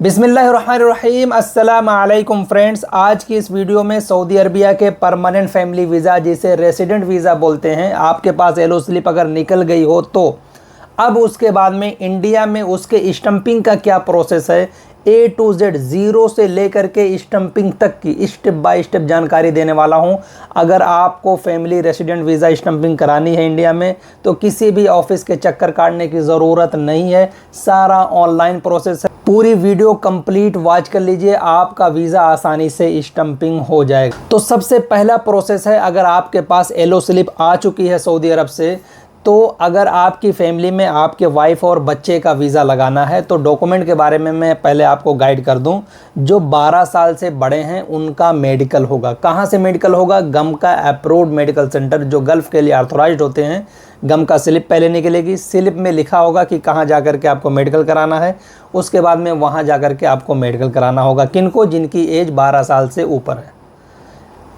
बिस्मिल्लाहिर्रहमानिर्रहीम अस्सलाम वालेकुम फ्रेंड्स। आज की इस वीडियो में सऊदी अरबिया के परमानेंट फैमिली वीज़ा जिसे रेसिडेंट वीज़ा बोलते हैं, आपके पास येलो स्लिप अगर निकल गई हो तो अब उसके बाद में इंडिया में उसके स्टंपिंग का क्या प्रोसेस है, A to Z ज़ीरो से लेकर के स्टंपिंग तक की स्टेप बाय स्टेप जानकारी देने वाला हूं। अगर आपको फैमिली रेसिडेंट वीज़ा स्टंपिंग करानी है इंडिया में तो किसी भी ऑफिस के चक्कर काटने की ज़रूरत नहीं है, सारा ऑनलाइन प्रोसेस है। पूरी वीडियो कंप्लीट वॉच कर लीजिए, आपका वीज़ा आसानी से स्टंपिंग हो जाएगा। तो सबसे पहला प्रोसेस है, अगर आपके पास येलो स्लिप आ चुकी है सऊदी अरब से, तो अगर आपकी फैमिली में आपके वाइफ और बच्चे का वीज़ा लगाना है तो डॉक्यूमेंट के बारे में मैं पहले आपको गाइड कर दूं। जो 12 साल से बड़े हैं उनका मेडिकल होगा। कहां से मेडिकल होगा? गम का अप्रूव्ड मेडिकल सेंटर, जो गल्फ़ के लिए ऑथराइज्ड होते हैं। गम का स्लिप पहले निकलेगी, स्लिप में लिखा होगा कि कहाँ जा कर के आपको मेडिकल कराना है। उसके बाद में वहाँ जा कर के आपको मेडिकल कराना होगा। किनको? जिनकी एज 12 साल से ऊपर है।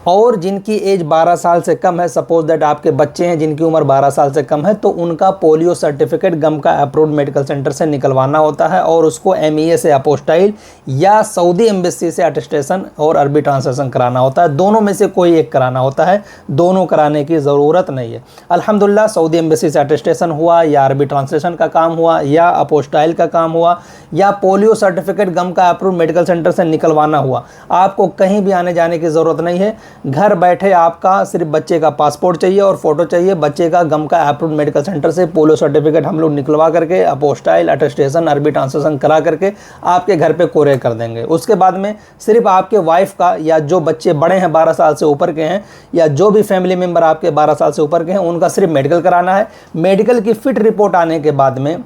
और जिनकी एज 12 साल से कम है, सपोज दैट आपके बच्चे हैं जिनकी उम्र 12 साल से कम है, तो उनका पोलियो सर्टिफिकेट गम का अप्रूव्ड मेडिकल सेंटर से निकलवाना होता है और उसको MEA से अपोस्टाइल या सऊदी एम्बेसी से अटेस्टेशन और अरबी ट्रांसलेशन कराना होता है। दोनों में से कोई एक कराना होता है, दोनों कराने की ज़रूरत नहीं है। अल्हम्दुलिल्लाह सऊदी एम्बेसी से अटेस्टेशन हुआ या अरबी ट्रांसलेशन का काम हुआ या अपोस्टाइल का काम हुआ या पोलियो सर्टिफिकेट गम का अप्रूव्ड मेडिकल सेंटर से निकलवाना हुआ, आपको कहीं भी आने जाने की ज़रूरत नहीं है। घर बैठे आपका सिर्फ बच्चे का पासपोर्ट चाहिए और फोटो चाहिए, बच्चे का गम का अप्रूव्ड मेडिकल सेंटर से पोलियो सर्टिफिकेट हम लोग निकलवा करके अपोस्टाइल अटेस्टेशन अरबी ट्रांसलेशन करा करके आपके घर पे कोरियर कर देंगे। उसके बाद में सिर्फ आपके वाइफ का या जो बच्चे बड़े हैं 12 साल से ऊपर के हैं या जो भी फैमिली मेम्बर आपके 12 साल से ऊपर के हैं उनका सिर्फ मेडिकल कराना है। मेडिकल की फिट रिपोर्ट आने के बाद में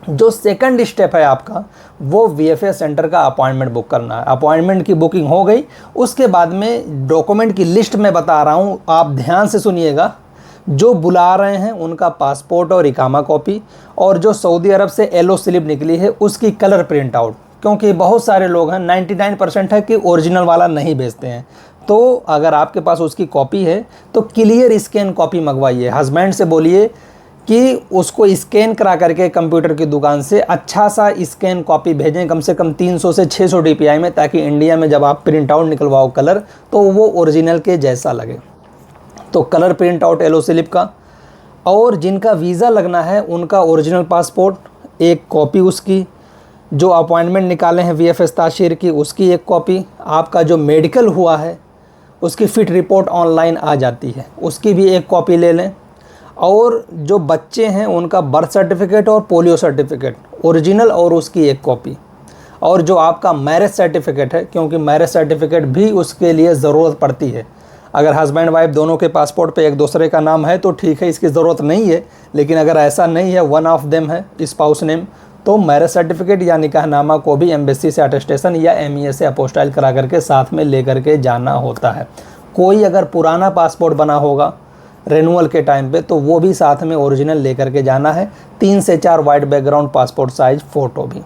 जो सेकंड स्टेप है आपका, वो VFS सेंटर का अपॉइंटमेंट बुक करना है। अपॉइंटमेंट की बुकिंग हो गई, उसके बाद में डॉक्यूमेंट की लिस्ट में बता रहा हूँ, आप ध्यान से सुनिएगा। जो बुला रहे हैं उनका पासपोर्ट और इकामा कॉपी, और जो सऊदी अरब से येलो स्लिप निकली है उसकी कलर प्रिंट आउट। क्योंकि बहुत सारे लोग हैं, 99% है कि ओरिजिनल वाला नहीं भेजते हैं। तो अगर आपके पास उसकी कॉपी है तो क्लियर स्कैन कॉपी मंगवाइए। हस्बैंड से बोलिए कि उसको स्कैन करा करके कंप्यूटर की दुकान से अच्छा सा स्कैन कॉपी भेजें, कम से कम 300 से 600 DPI में, ताकि इंडिया में जब आप प्रिंट आउट निकलवाओ कलर तो वो ओरिजिनल के जैसा लगे। तो colour print out yellow slip का, और जिनका वीज़ा लगना है उनका ओरिजिनल पासपोर्ट एक कॉपी, उसकी जो अपॉइंटमेंट निकाले हैं VFS ताशीर की उसकी एक कॉपी, आपका जो मेडिकल हुआ है उसकी फ़िट रिपोर्ट ऑनलाइन आ जाती है उसकी भी एक कॉपी ले लें, और जो बच्चे हैं उनका बर्थ सर्टिफिकेट और पोलियो सर्टिफिकेट ओरिजिनल और उसकी एक कॉपी, और जो आपका मैरिज सर्टिफिकेट है, क्योंकि मैरिज सर्टिफिकेट भी उसके लिए ज़रूरत पड़ती है। अगर हस्बैंड वाइफ दोनों के पासपोर्ट पे एक दूसरे का नाम है तो ठीक है, इसकी ज़रूरत नहीं है। लेकिन अगर ऐसा नहीं है, वन ऑफ देम है स्पाउस नेम, तो मैरिज सर्टिफिकेट या निकाहनामा को भी एम्बेसी से अटेस्टेशन या MEA से अपोस्टाइल करा करके साथ में ले करके जाना होता है। कोई अगर पुराना पासपोर्ट बना होगा रेनुअल के टाइम पे तो वो भी साथ में ओरिजिनल लेकर के जाना है। 3 से 4 white background passport size photo भी।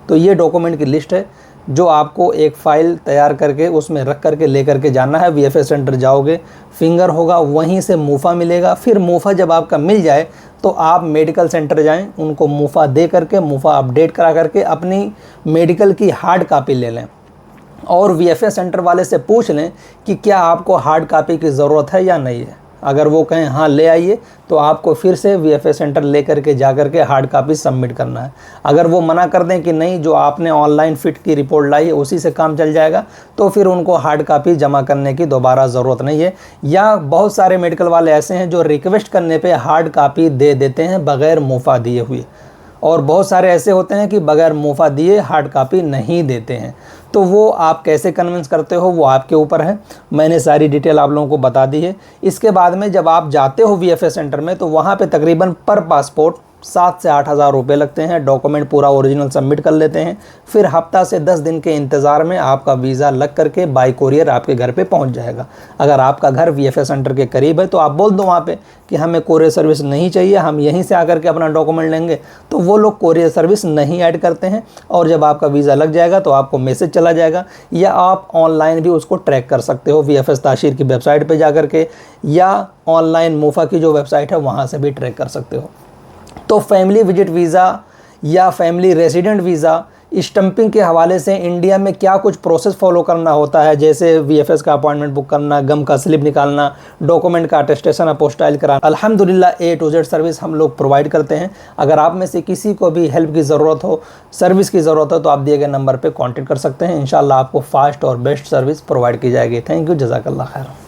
तो ये डॉक्यूमेंट की लिस्ट है जो आपको एक फ़ाइल तैयार करके उसमें रख करके ले करके जाना है। VFS सेंटर जाओगे, फिंगर होगा, वहीं से मूफ़ा मिलेगा। फिर मूफ़ा जब आपका मिल जाए तो आप मेडिकल सेंटर जाएं, उनको मूफ़ा दे करके मूफ़ा अपडेट करा करके अपनी मेडिकल की हार्ड कापी ले लें, और VFS सेंटर वाले से पूछ लें कि क्या आपको हार्ड कापी की ज़रूरत है या नहीं है। अगर वो कहें हाँ ले आइए, तो आपको फिर से VFS सेंटर ले करके जा करके हार्ड कापी सबमिट करना है। अगर वो मना कर दें कि नहीं, जो आपने ऑनलाइन फ़िट की रिपोर्ट लाई है उसी से काम चल जाएगा, तो फिर उनको हार्ड कापी जमा करने की दोबारा ज़रूरत नहीं है। या बहुत सारे मेडिकल वाले ऐसे हैं जो रिक्वेस्ट करने पे हार्ड कापी दे देते हैं बग़ैर मुफ़ा दिए हुए, और बहुत सारे ऐसे होते हैं कि बग़ैर मुफ़ा दिए हार्ड कापी नहीं देते हैं। तो वो आप कैसे कन्विंस करते हो वो आपके ऊपर है। मैंने सारी डिटेल आप लोगों को बता दी है। इसके बाद में जब आप जाते हो VFS सेंटर में तो वहाँ पे तकरीबन पर पासपोर्ट 7 से 8 हज़ार रुपये लगते हैं। डॉक्यूमेंट पूरा ओरिजिनल सबमिट कर लेते हैं। फिर हफ्ता से 10 दिन के इंतज़ार में आपका वीज़ा लग करके बाय कोरियर आपके घर पे पहुंच जाएगा। अगर आपका घर VFS सेंटर के करीब है तो आप बोल दो वहाँ पे कि हमें कोरियर सर्विस नहीं चाहिए, हम यहीं से आकर के अपना डॉक्यूमेंट लेंगे, तो वो लोग कोरियर सर्विस नहीं ऐड करते हैं। और जब आपका वीज़ा लग जाएगा तो आपको मैसेज चला जाएगा, या आप ऑनलाइन भी उसको ट्रैक कर सकते हो VFS ताशीर की वेबसाइट पर जा करके, या ऑनलाइन मूफ़ा की जो वेबसाइट है वहाँ से भी ट्रैक कर सकते हो। तो फैमिली विजिट वीज़ा या फैमिली रेसिडेंट वीज़ा स्टंपिंग के हवाले से इंडिया में क्या कुछ प्रोसेस फॉलो करना होता है, जैसे वीएफएस का अपॉइंटमेंट बुक करना, गम का स्लिप निकालना, डॉक्यूमेंट का अटेस्टेशन अपोस्टाइल कराना, अल्हम्दुलिल्लाह ए टू जेड सर्विस हम लोग प्रोवाइड करते हैं। अगर आप में से किसी को भी हेल्प की ज़रूरत हो, सर्विस की ज़रूरत हो, तो आप दिए गए नंबर पर कॉन्टैक्ट कर सकते हैं। इंशाल्लाह आपको फास्ट और बेस्ट सर्विस प्रोवाइड की जाएगी। थैंक यू, जज़ाकल्लाह खैर।